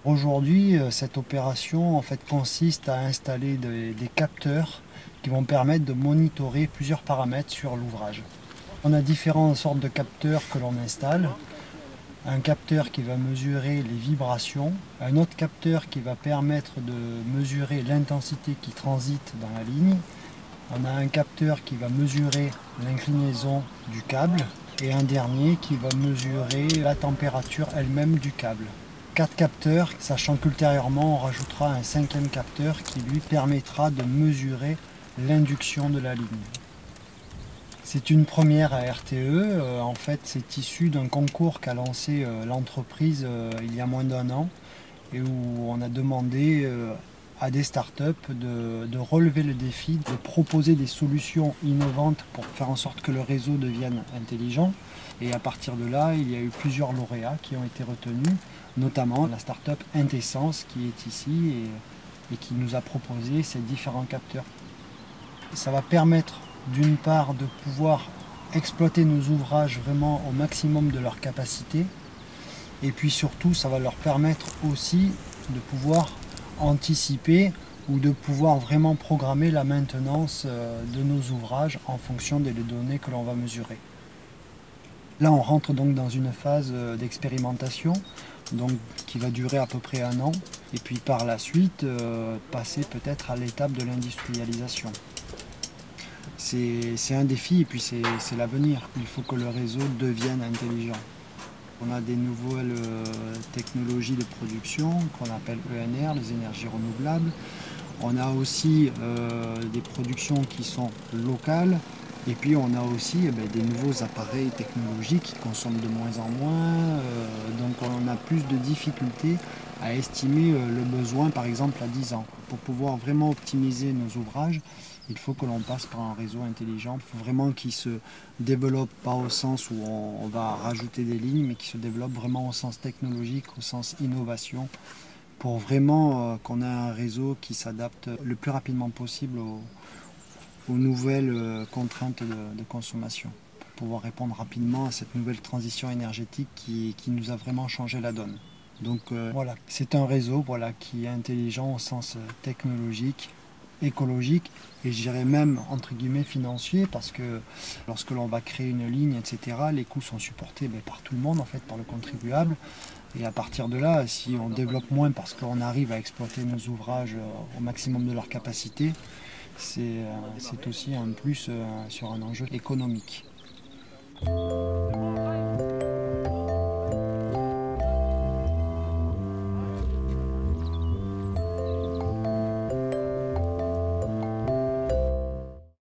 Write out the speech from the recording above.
Aujourd'hui, cette opération consiste à installer des capteurs qui vont permettre de monitorer plusieurs paramètres sur l'ouvrage. On a différentes sortes de capteurs que l'on installe. Un capteur qui va mesurer les vibrations, un autre capteur qui va permettre de mesurer l'intensité qui transite dans la ligne. On a un capteur qui va mesurer l'inclinaison du câble et un dernier qui va mesurer la température elle-même du câble. 4 capteurs, sachant qu'ultérieurement on rajoutera un 5e capteur qui lui permettra de mesurer l'induction de la ligne. C'est une première à RTE, en fait c'est issu d'un concours qu'a lancé l'entreprise il y a moins d'1 an et où on a demandé à des startups de relever le défi, de proposer des solutions innovantes pour faire en sorte que le réseau devienne intelligent. Et à partir de là, il y a eu plusieurs lauréats qui ont été retenus, notamment la startup Intessence qui est ici et qui nous a proposé ces différents capteurs. Ça va permettre d'une part de pouvoir exploiter nos ouvrages vraiment au maximum de leur capacité et puis surtout ça va leur permettre aussi de pouvoir anticiper ou de pouvoir vraiment programmer la maintenance de nos ouvrages en fonction des données que l'on va mesurer. Là on rentre donc dans une phase d'expérimentation qui va durer à peu près 1 an et puis par la suite passer peut-être à l'étape de l'industrialisation. C'est un défi et puis c'est l'avenir. Il faut que le réseau devienne intelligent. On a des nouvelles technologies de production qu'on appelle ENR, les énergies renouvelables. On a aussi des productions qui sont locales. Et puis on a aussi des nouveaux appareils technologiques qui consomment de moins en moins. Donc on a plus de difficultés à estimer le besoin par exemple à 10 ans. Pour pouvoir vraiment optimiser nos ouvrages, il faut que l'on passe par un réseau intelligent. Il faut vraiment qu'il se développe pas au sens où on va rajouter des lignes, mais qu'il se développe vraiment au sens technologique, au sens innovation, pour vraiment qu'on ait un réseau qui s'adapte le plus rapidement possible aux nouvelles contraintes de consommation, pour pouvoir répondre rapidement à cette nouvelle transition énergétique qui nous a vraiment changé la donne. Donc voilà, c'est un réseau qui est intelligent au sens technologique, écologique et je dirais même entre guillemets financier parce que lorsque l'on va créer une ligne, etc., les coûts sont supportés par tout le monde, en fait, par le contribuable. Et à partir de là, si on développe moins parce qu'on arrive à exploiter nos ouvrages au maximum de leur capacité, c'est aussi un plus sur un enjeu économique.